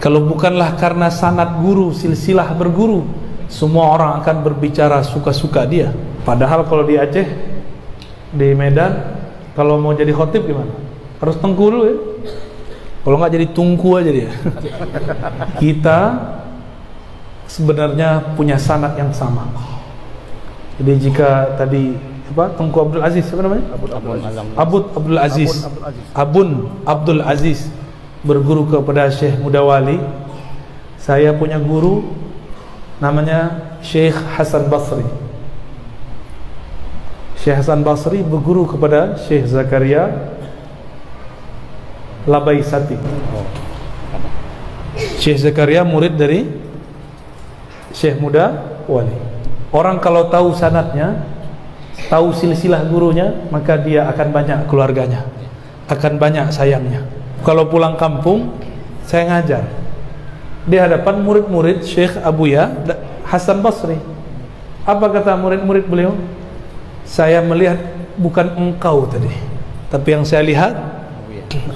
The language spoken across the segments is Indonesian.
Kalau bukanlah karena sanad guru, silsilah berguru, semua orang akan berbicara suka-suka dia. Padahal kalau di Aceh, di Medan, kalau mau jadi khotib gimana? Harus tengku dulu ya. Kalau nggak jadi tungku aja dia. Kita sebenarnya punya sanad yang sama. Jadi jika tadi Tengku Abdul Aziz, apa namanya? Abun Abdul Aziz berguru kepada Syekh Mudawali. Saya punya guru namanya Syekh Hasan Basri. Syekh Hasan Basri berguru kepada Syekh Zakaria Labaisati. Syekh Zakaria murid dari Syekh Mudawali. Orang kalau tahu sanadnya, tahu silsilah gurunya, maka dia akan banyak keluarganya, akan banyak sayangnya. Kalau pulang kampung, saya ngajar di hadapan murid-murid Syekh Abuya Hasan Basri. Apa kata murid-murid beliau? Saya melihat bukan engkau tadi, tapi yang saya lihat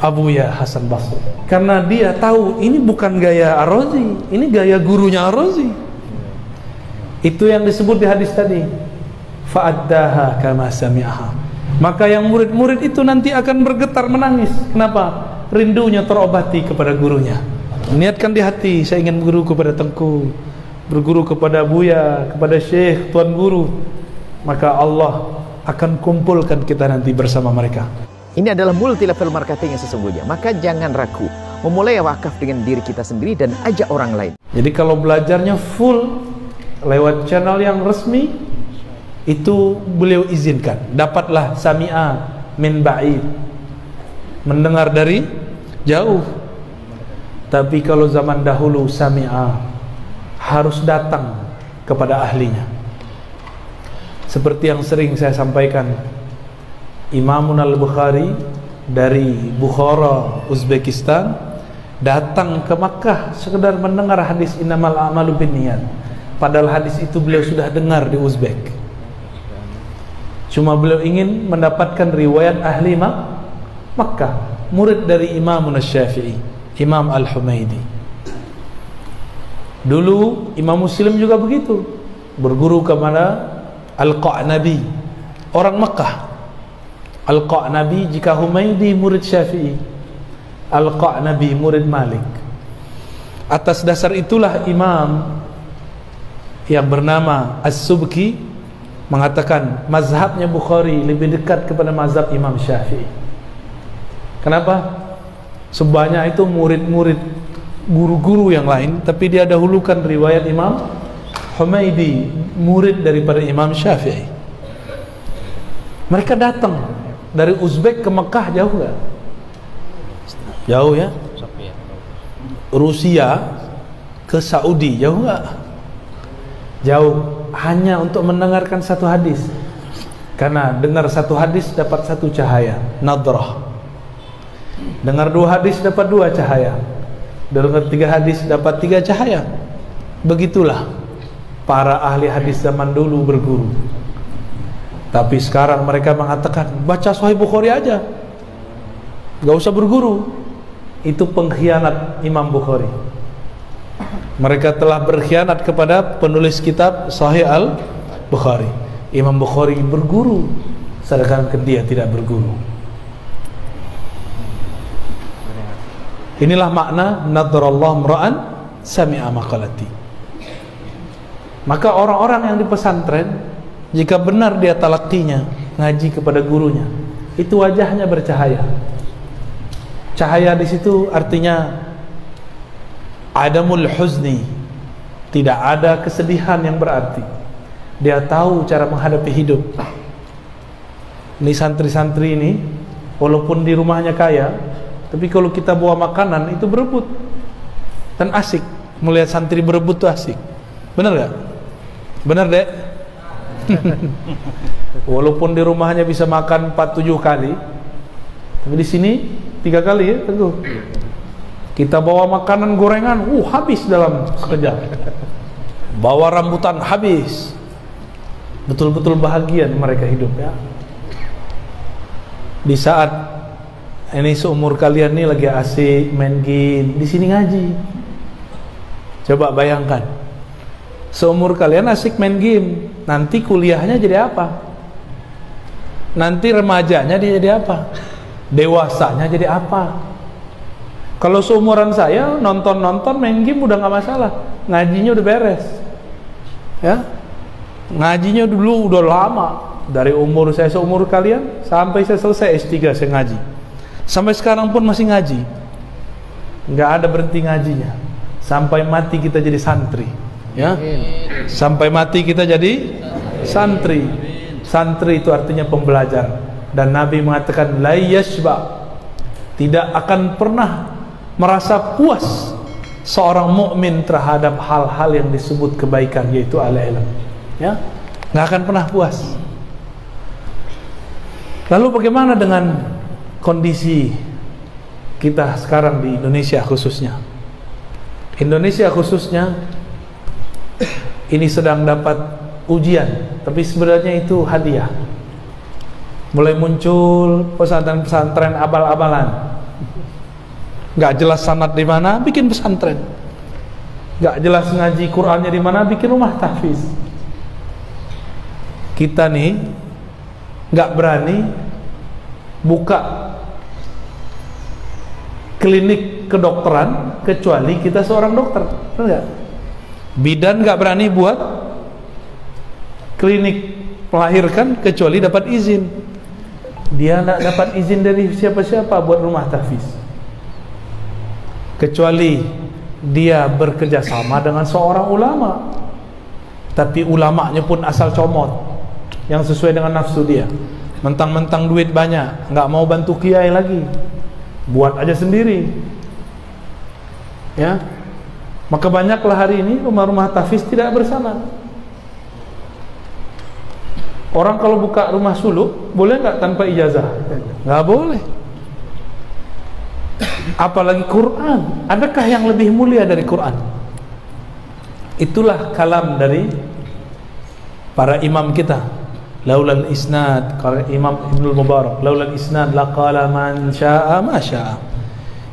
Abuya Hasan Basri. Karena dia tahu ini bukan gaya Ar-Razi, ini gaya gurunya Ar-Razi. Itu yang disebut di hadis tadi, fa'addaha kama sami'aha. Maka yang murid-murid itu nanti akan bergetar menangis. Kenapa? Rindunya terobati kepada gurunya. Niatkan di hati, saya ingin berguru kepada Tengku, berguru kepada Buya, kepada Syekh, Tuan Guru. Maka Allah akan kumpulkan kita nanti bersama mereka. Ini adalah multi level marketing yang sesungguhnya. Maka jangan ragu, memulai wakaf dengan diri kita sendiri dan ajak orang lain. Jadi kalau belajarnya full lewat channel yang resmi, itu beliau izinkan. Dapatlah sami'a min ba'id, mendengar dari jauh. Tapi kalau zaman dahulu sami'a harus datang kepada ahlinya. Seperti yang sering saya sampaikan, Imamun al-Bukhari dari Bukhara, Uzbekistan, datang ke Makkah sekedar mendengar hadis innamal a'malu binniyat. Padahal hadis itu beliau sudah dengar di Uzbek. Cuma beliau ingin mendapatkan riwayat ahli Makkah, murid dari Imam Syafi'i, Imam Al-Humaidi. Dulu Imam Muslim juga begitu, berguru kepada Al-Qa'nabi, orang Makkah. Al-Qa'nabi jika Humaidi murid Syafi'i, Al-Qa'nabi murid Malik. Atas dasar itulah Imam yang bernama As-Subki mengatakan mazhabnya Bukhari lebih dekat kepada mazhab Imam Syafi'i. Kenapa? Sebanyak itu murid-murid guru-guru yang lain, tapi dia dahulukan riwayat Imam Humaidi, murid daripada Imam Syafi'i. Mereka datang dari Uzbek ke Mekah, jauh gak? Jauh ya? Rusia ke Saudi, jauh gak? Jauh, hanya untuk mendengarkan satu hadis. Karena dengar satu hadis dapat satu cahaya, nadrah. Dengar dua hadis dapat dua cahaya. Dengar tiga hadis dapat tiga cahaya. Begitulah para ahli hadis zaman dulu berguru. Tapi sekarang mereka mengatakan baca Sahih Bukhari aja, gak usah berguru. Itu pengkhianat Imam Bukhari. Mereka telah berkhianat kepada penulis kitab Sahih Al-Bukhari. Imam Bukhari berguru, sedangkan dia tidak berguru. Inilah makna nadarallahu mra'an sami'a maqalati. Maka orang-orang yang di pesantren, jika benar dia talaqinya, ngaji kepada gurunya, itu wajahnya bercahaya. Cahaya di situ artinya adamul huzni, tidak ada kesedihan yang berarti. Dia tahu cara menghadapi hidup. Ini santri-santri ini, walaupun di rumahnya kaya, tapi kalau kita bawa makanan itu berebut. Dan asik, melihat santri berebut itu asik. Benar gak? Benar dek? Walaupun di rumahnya bisa makan 4-7 kali, tapi di sini 3 kali ya, tentu. Kita bawa makanan gorengan, habis dalam sekejap. Bawa rambutan, habis. Betul-betul bahagia mereka hidup ya. Di saat ini seumur kalian nih lagi asik main game, di sini ngaji. Coba bayangkan, seumur kalian asik main game, nanti kuliahnya jadi apa? Nanti remajanya dia jadi apa? Dewasanya jadi apa? Kalau seumuran saya nonton-nonton main game udah nggak masalah, ngajinya udah beres, ya. Ngajinya dulu udah lama, dari umur saya seumur kalian sampai saya selesai S3 saya ngaji, sampai sekarang pun masih ngaji, nggak ada berhenti ngajinya, sampai mati kita jadi santri, ya. Sampai mati kita jadi santri. Santri itu artinya pembelajar, dan Nabi mengatakan la yashba, tidak akan pernah merasa puas seorang mukmin terhadap hal-hal yang disebut kebaikan, yaitu al-ilm, ya, nggak akan pernah puas. Lalu bagaimana dengan kondisi kita sekarang di Indonesia khususnya? Indonesia khususnya ini sedang dapat ujian, tapi sebenarnya itu hadiah. Mulai muncul pesantren-pesantren abal-abalan, nggak jelas sanad di mana, bikin pesantren. Nggak jelas ngaji Qur'annya di mana, bikin rumah tahfiz. Kita nih nggak berani buka klinik kedokteran kecuali kita seorang dokter, enggak? Bidan nggak berani buat klinik melahirkan kecuali dapat izin. Dia nggak dapat izin dari siapa-siapa buat rumah tahfiz, kecuali dia bekerja sama dengan seorang ulama, tapi ulamanya pun asal comot yang sesuai dengan nafsu dia. Mentang-mentang duit banyak, nggak mau bantu kiai lagi, buat aja sendiri, ya. Maka banyaklah hari ini rumah-rumah tahfiz tidak bersanad. Orang kalau buka rumah suluk boleh nggak tanpa ijazah? Nggak boleh. Apalagi Quran. Adakah yang lebih mulia dari Quran? Itulah kalam dari para imam kita. Laulal isnad, kata Imam Ibnul Mubarak, laulal isnad laqala man syaa ma syaa.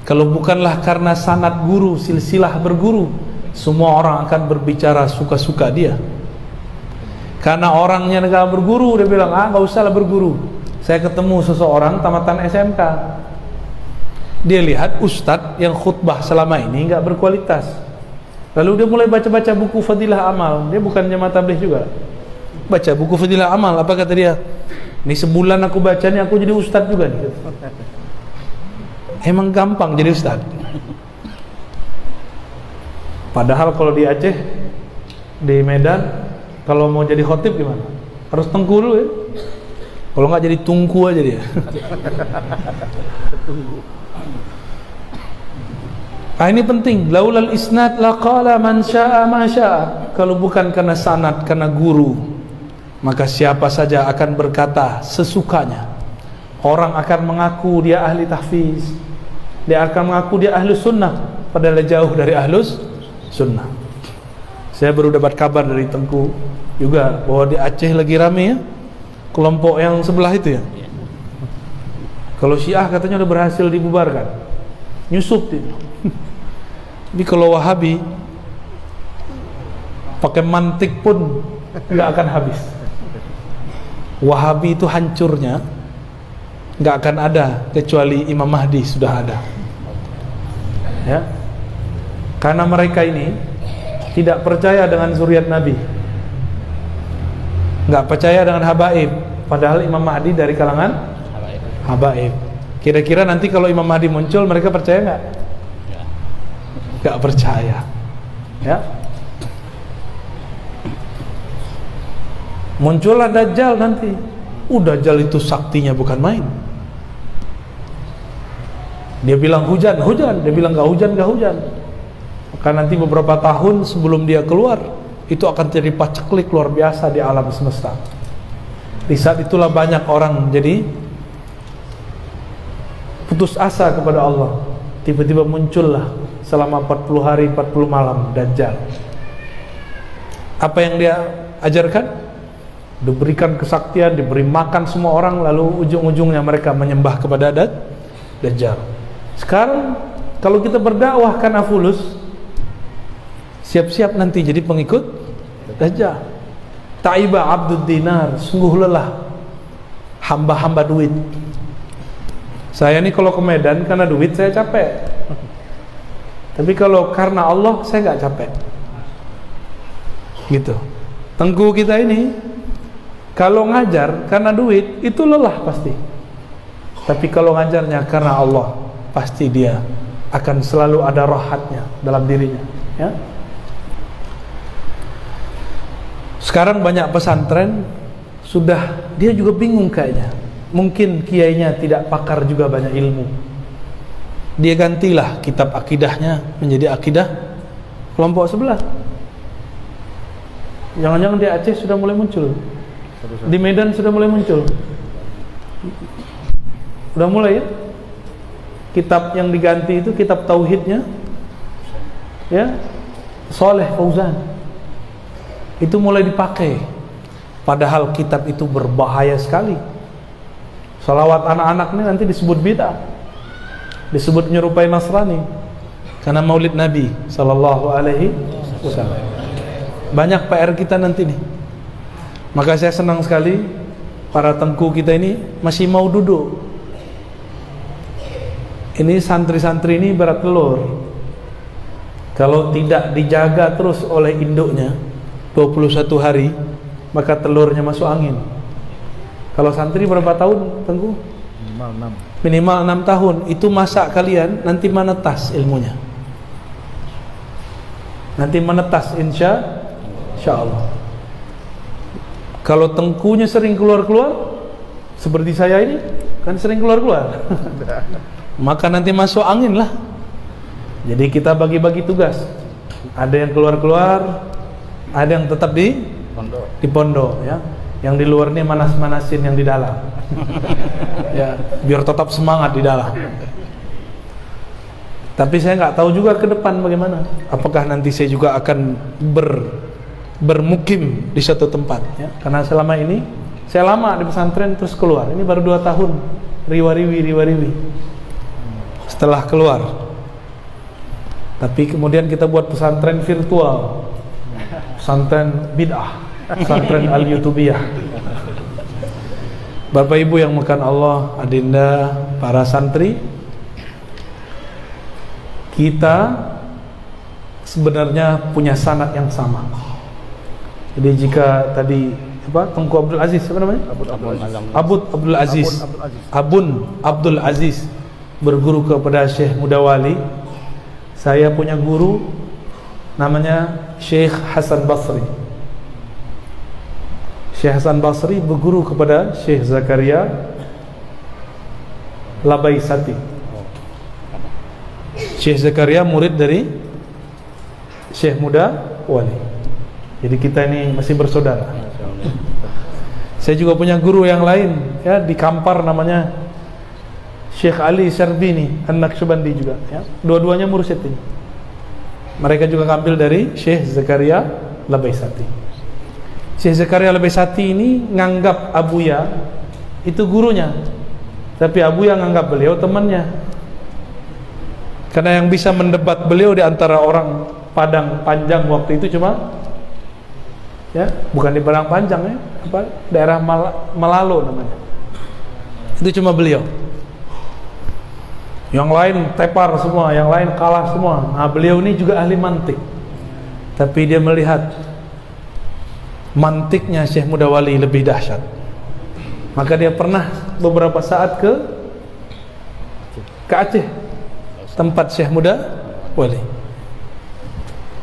Kalau bukanlah karena sanad guru, silsilah berguru, semua orang akan berbicara suka-suka dia. Karena orangnya negara berguru, dia bilang, nggak usah lah berguru. Saya ketemu seseorang tamatan SMK, dia lihat ustadz yang khutbah selama ini nggak berkualitas, lalu dia mulai baca-baca buku Fadilah Amal. Dia bukan jemaah tabligh juga, baca buku Fadilah Amal. Apa kata dia? Ini sebulan aku baca nih, aku jadi ustadz juga nih. Emang gampang jadi ustadz? Padahal kalau di Aceh, di Medan, kalau mau jadi khotib gimana? Harus tengku dulu ya. Kalau nggak jadi tungku aja dia. Nah, ini penting. Laulal isnad laqala man syaa ma syaa. Kalau bukan karena sanad, karena guru, maka siapa saja akan berkata sesukanya. Orang akan mengaku dia ahli tahfiz, dia akan mengaku dia ahli sunnah, padahal jauh dari ahlus sunnah. Saya baru dapat kabar dari Tengku juga bahwa di Aceh lagi rame ya, kelompok yang sebelah itu ya. Kalau Syiah katanya udah berhasil dibubarkan, nyusup itu. Tapi kalau Wahabi pakai mantik pun nggak akan habis. Wahabi itu hancurnya nggak akan ada kecuali Imam Mahdi sudah ada, ya. Karena mereka ini tidak percaya dengan zuriat Nabi, nggak percaya dengan habaib, padahal Imam Mahdi dari kalangan habaib. Kira-kira nanti kalau Imam Mahdi muncul, mereka percaya nggak? Nggak percaya, ya. Muncullah Dajjal nanti. Dajjal itu saktinya bukan main. Dia bilang hujan, hujan. Dia bilang nggak hujan, nggak hujan. Maka nanti beberapa tahun sebelum dia keluar, itu akan jadi paceklik luar biasa di alam semesta. Di saat itulah banyak orang jadi putus asa kepada Allah. Tiba-tiba muncullah selama 40 hari 40 malam Dajjal. Apa yang dia ajarkan? Diberikan kesaktian, diberi makan semua orang, lalu ujung-ujungnya mereka menyembah kepada Dajjal. Sekarang kalau kita berdakwah karena fulus, siap-siap nanti jadi pengikut Dajjal. Taiba abdud dinar, sungguh lelah hamba-hamba duit. Saya nih kalau ke Medan karena duit saya capek, tapi kalau karena Allah saya nggak capek. Gitu. Tengku kita ini kalau ngajar karena duit itu lelah pasti, tapi kalau ngajarnya karena Allah pasti dia akan selalu ada rohatnya dalam dirinya, ya. Sekarang banyak pesantren sudah dia juga bingung kayaknya, mungkin kiainya tidak pakar juga banyak ilmu, dia gantilah kitab akidahnya menjadi akidah kelompok sebelah. Jangan-jangan di Aceh sudah mulai muncul, di Medan sudah mulai muncul, udah mulai ya. Kitab yang diganti itu kitab tauhidnya, ya, Saleh Fauzan, itu mulai dipakai. Padahal kitab itu berbahaya sekali. Salawat anak-anak ini nanti disebut bid'ah, disebut menyerupai Nasrani karena Maulid Nabi Sallallahu Alaihi Wasallam. Banyak PR kita nanti nih. Maka saya senang sekali para tengku kita ini masih mau duduk. Ini santri-santri ini berat telur. Kalau tidak dijaga terus oleh induknya 21 hari, maka telurnya masuk angin. Kalau santri berapa tahun, Tengku? Minimal 6 tahun. Itu masa kalian nanti menetas ilmunya. Nanti menetas insya Allah. Kalau tengkunya sering keluar-keluar seperti saya ini, kan sering keluar-keluar, maka nanti masuk angin lah. Jadi kita bagi-bagi tugas. Ada yang keluar-keluar, ada yang tetap di pondok, ya. Yang di luar ini manas-manasin yang di dalam. Ya, biar tetap semangat di dalam. Tapi saya nggak tahu juga ke depan bagaimana. Apakah nanti saya juga akan bermukim di satu tempat, ya. Karena selama ini saya lama di pesantren terus keluar. Ini baru 2 tahun riwa-riwi setelah keluar. Tapi kemudian kita buat pesantren virtual, pesantren bid'ah, pesantren al-yutubiyah. Bapak Ibu yang makan Allah, adinda, para santri, kita sebenarnya punya sanad yang sama. Jadi jika tadi Tengku Abdul Aziz, apa namanya? Abun Abdul Aziz berguru kepada Syekh Mudawali. Saya punya guru namanya Syekh Hasan Basri. Syekh Hasan Basri berguru kepada Syekh Zakaria Labaisati. Syekh Zakaria murid dari Syekh Mudawali. Jadi kita ini masih bersaudara. Saya juga punya guru yang lain, ya, di Kampar namanya Syekh Ali Syarbini An-Naqsyabandi juga, ya. Dua-duanya mursyid ini. Mereka juga ngambil dari Syekh Zakaria Labaisati. Syekh Zakaria Labaisati ini nganggap Abuya itu gurunya, tapi Abuya nganggap beliau temannya. Karena yang bisa mendebat beliau di antara orang Padang Panjang waktu itu cuma, ya, bukan di Padang Panjang, ya, daerah Malalo namanya. Itu cuma beliau. Yang lain tepar semua, yang lain kalah semua. Nah, beliau ini juga ahli mantik. Tapi dia melihat mantiknya Syekh Mudawali lebih dahsyat. Maka dia pernah beberapa saat ke Aceh, tempat Syekh Mudawali.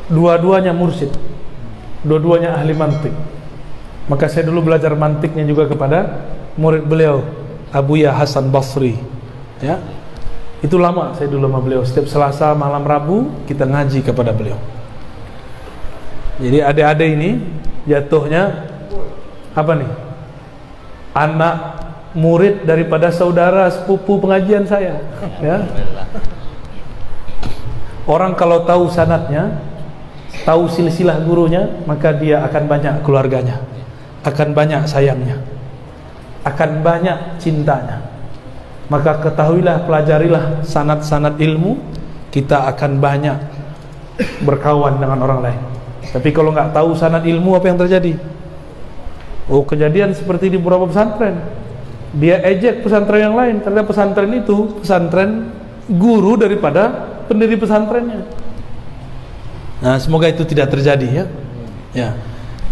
Dua-duanya mursyid, dua-duanya ahli mantik. Maka saya dulu belajar mantiknya juga kepada murid beliau, Abuya Hasan Basri, ya. Itu lama saya dulu sama beliau. Setiap Selasa malam Rabu kita ngaji kepada beliau. Jadi adik-adik ini jatuhnya apa nih? Anak murid daripada saudara sepupu pengajian saya, ya. Orang kalau tahu sanadnya, tahu silsilah gurunya, maka dia akan banyak keluarganya, akan banyak sayangnya, akan banyak cintanya. Maka ketahuilah, pelajarilah sanad-sanad ilmu, kita akan banyak berkawan dengan orang lain. Tapi kalau nggak tahu sanad ilmu, apa yang terjadi? Oh, kejadian seperti di beberapa pesantren. Dia ejek pesantren yang lain, ternyata pesantren itu pesantren guru daripada pendiri pesantrennya. Nah, semoga itu tidak terjadi ya. Ya.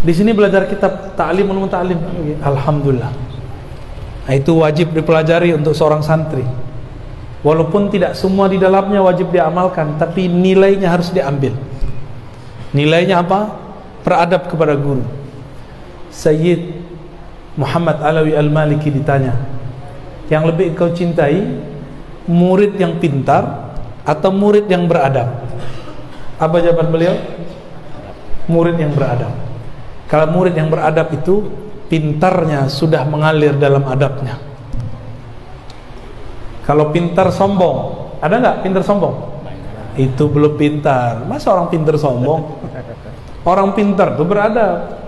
Di sini belajar kitab ta'limul muta'allim. Alhamdulillah. Nah, itu wajib dipelajari untuk seorang santri. Walaupun tidak semua di dalamnya wajib diamalkan, tapi nilainya harus diambil. Nilainya apa? Beradab kepada guru. Sayyid Muhammad Alawi Al-Maliki ditanya, yang lebih engkau cintai, murid yang pintar atau murid yang beradab? Apa jawaban beliau? Murid yang beradab. Kalau murid yang beradab itu pintarnya sudah mengalir dalam adabnya. Kalau pintar sombong, ada nggak pintar sombong? Itu belum pintar. Masa orang pintar sombong? Orang pintar itu beradab.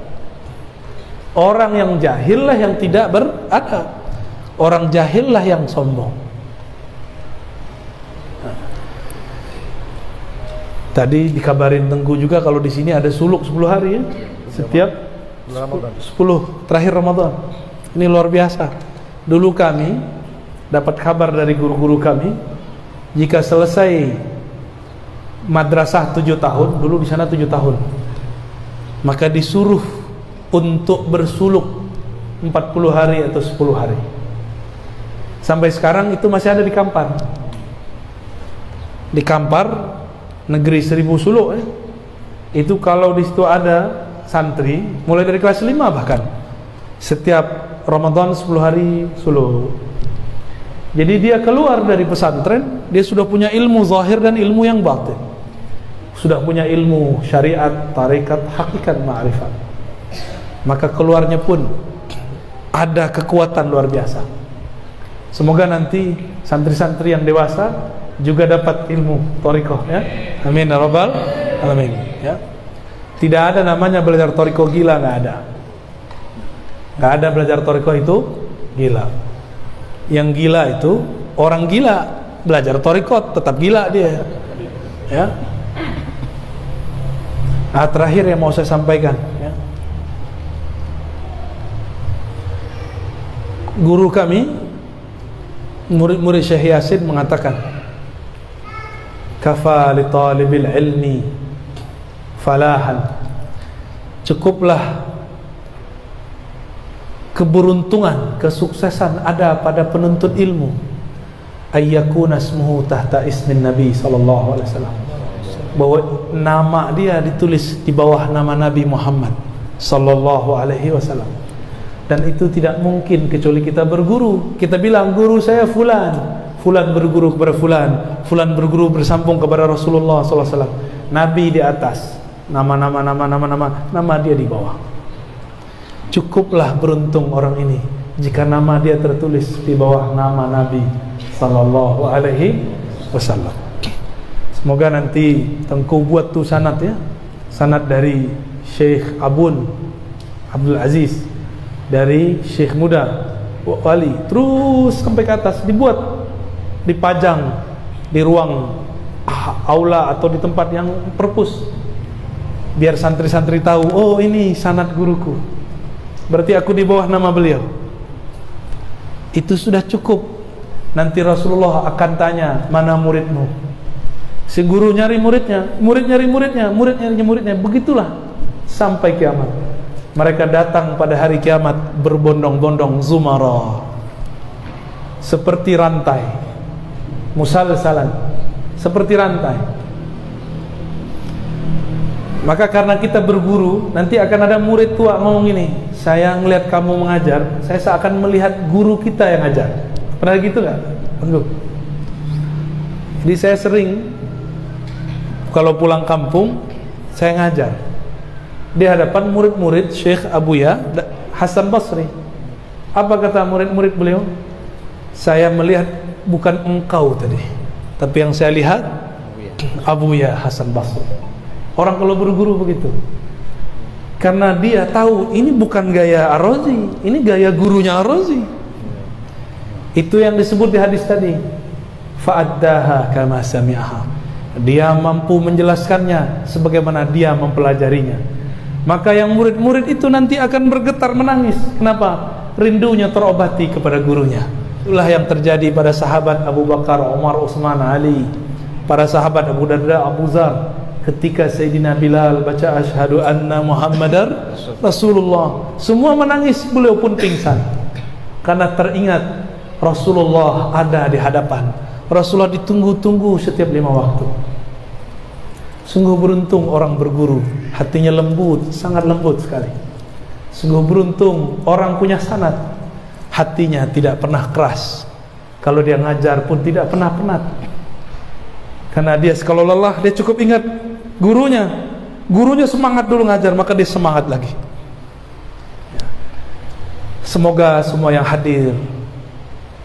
Orang yang jahil lah yang tidak beradab. Orang jahil lah yang sombong. Tadi dikabarin Tengku juga kalau di sini ada suluk 10 hari ya. Setiap 10 terakhir Ramadan. Ini luar biasa. Dulu kami dapat kabar dari guru-guru kami, jika selesai madrasah 7 tahun, dulu di sana 7 tahun, maka disuruh untuk bersuluk 40 hari atau 10 hari. Sampai sekarang itu masih ada di Kampar. Di Kampar, negeri 1000 suluk ya. Itu kalau di situ ada santri mulai dari kelas 5 bahkan setiap Ramadan 10 hari suluk. Jadi dia keluar dari pesantren, dia sudah punya ilmu zahir dan ilmu yang batin. Sudah punya ilmu syariat, tarekat, hakikat, ma'rifat. Maka keluarnya pun ada kekuatan luar biasa. Semoga nanti santri-santri yang dewasa juga dapat ilmu thariqah ya. Amin ya rabbal alamin ya. Tidak ada namanya belajar thariqah gila, nggak ada. Nggak ada belajar thariqah itu gila. Yang gila itu orang gila, belajar thariqah tetap gila dia ya. Nah, terakhir yang mau saya sampaikan ya. Guru kami, murid-murid Syekh Yasin mengatakan, kafa li talibil ilmi falahan, cukuplah keberuntungan, kesuksesan ada pada penuntut ilmu, ayyakuna ismuhu tahta ismin Nabi sallallahu alaihi wasallam, bahwa nama dia ditulis di bawah nama Nabi Muhammad sallallahu alaihi wasallam. Dan itu tidak mungkin kecuali kita berguru. Kita bilang guru saya fulan, fulan berguru kepada fulan, fulan berguru bersambung kepada Rasulullah sallallahu alaihi wasallam. Nabi di atas, nama dia di bawah. Cukuplah beruntung orang ini jika nama dia tertulis di bawah nama Nabi sallallahu alaihi wasallam. Semoga nanti Tengku buat tuh sanad ya, sanad dari Syekh Abdul Aziz, dari Syekh Muda Wali, terus sampai ke atas, dibuat, dipajang di ruang aula atau di tempat yang perpus, biar santri-santri tahu, oh ini sanad guruku, berarti aku di bawah nama beliau. Itu sudah cukup. Nanti Rasulullah akan tanya, mana muridmu? Si guru nyari muridnya, murid nyari muridnya, murid nyari muridnya. Begitulah sampai kiamat. Mereka datang pada hari kiamat berbondong-bondong, zumara, seperti rantai, musalsalan, seperti rantai. Maka karena kita berguru, nanti akan ada murid tua ngomong gini, saya ngelihat kamu mengajar, saya seakan melihat guru kita yang ngajar. Pernah gitu nggak? Jadi saya sering kalau pulang kampung, saya ngajar di hadapan murid-murid Syekh Abuya Hasan Basri. Apa kata murid-murid beliau? Saya melihat bukan engkau tadi, tapi yang saya lihat Abuya Hasan Basri. Orang kalau berguru begitu, karena dia tahu ini bukan gaya Ar-Razi, ini gaya gurunya Ar-Razi. Itu yang disebut di hadis tadi, fa'addaha kama sami'aha. dia mampu menjelaskannya sebagaimana dia mempelajarinya. Maka yang murid-murid itu nanti akan bergetar menangis. Kenapa? Rindunya terobati kepada gurunya. Itulah yang terjadi pada sahabat Abu Bakar, Umar, Utsman, Ali, para sahabat Abu Darda, Abu Zar, ketika Sayyidina Bilal baca asyhadu anna Muhammadar Rasulullah, semua menangis, beliau pun pingsan karena teringat Rasulullah ada di hadapan. Rasulullah ditunggu-tunggu setiap 5 waktu. Sungguh beruntung orang berguru, hatinya lembut, sangat lembut sekali. Sungguh beruntung orang punya sanad, hatinya tidak pernah keras. Kalau dia ngajar pun tidak pernah penat. Karena dia kalau lelah, dia cukup ingat gurunya. Gurunya semangat dulu ngajar, maka dia semangat lagi. Semoga semua yang hadir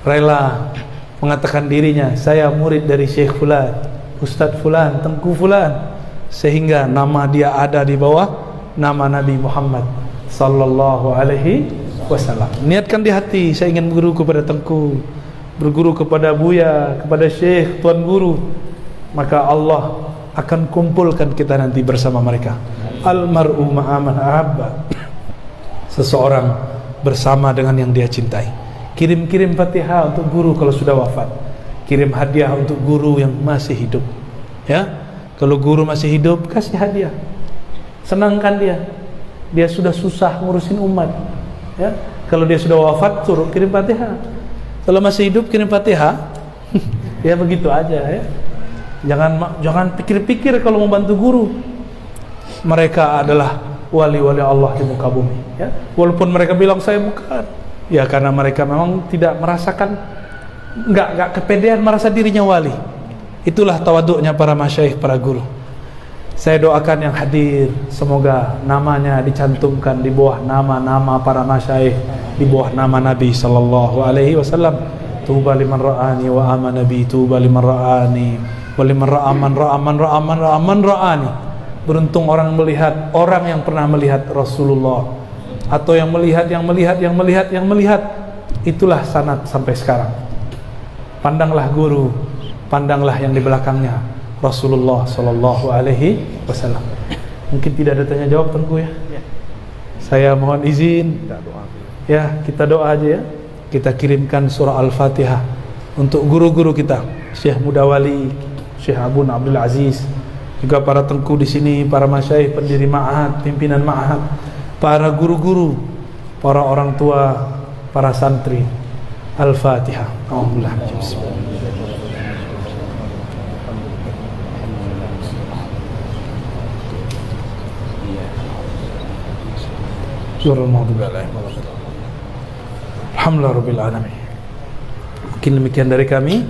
rela mengatakan dirinya, saya murid dari Syekh Fulan, Ustadz Fulan, Tengku Fulan, sehingga nama dia ada di bawah nama Nabi Muhammad sallallahu alaihi wasallam. Niatkan di hati, saya ingin berguru kepada Tengku, berguru kepada Buya, kepada Syekh, Tuan Guru. Maka Allah akan kumpulkan kita nanti bersama mereka. Almar'u ma'a man ahabba. Seseorang bersama dengan yang dia cintai. Kirim-kirim Fatihah untuk guru kalau sudah wafat. Kirim hadiah untuk guru yang masih hidup. Ya, kalau guru masih hidup, kasih hadiah. Senangkan dia. Dia sudah susah ngurusin umat. Ya, kalau dia sudah wafat, suruh kirim Fatihah. Kalau masih hidup, kirim Fatihah. Ya begitu aja ya. Jangan pikir-pikir kalau mau bantu guru. Mereka adalah wali-wali Allah di muka bumi. Ya, walaupun mereka bilang saya bukan. Ya karena mereka memang tidak merasakan, nggak kepedean merasa dirinya wali. Itulah tawaduknya para masyayikh, para guru. Saya doakan yang hadir, semoga namanya dicantumkan di bawah nama-nama para masyayikh, di bawah nama Nabi sallallahu alaihi wasallam. Tuba liman ra'ani wa amana bi, tuba liman ra'ani wa liman ra'a man ra'a man ra'a man ra'a man ra'ani. Beruntung orang melihat, orang yang pernah melihat Rasulullah, atau yang melihat. Itulah sanad sampai sekarang. Pandanglah guru, pandanglah yang di belakangnya, Rasulullah sallallahu alaihi wasallam. Mungkin tidak ada tanya jawab Tengku ya. Saya mohon izin. Ya, kita doa aja ya. Kita kirimkan surah Al-Fatihah untuk guru-guru kita, Syekh Mudawali, Syekh Abun Abdul Aziz, juga para Tengku di sini, para masyayikh, pendiri ma'had, pimpinan ma'had, para guru-guru, para orang tua, para santri. Al-Fatihah. Alhamdulillah. Alhamdulillah rabbil alamin. Mungkin demikian dari kami.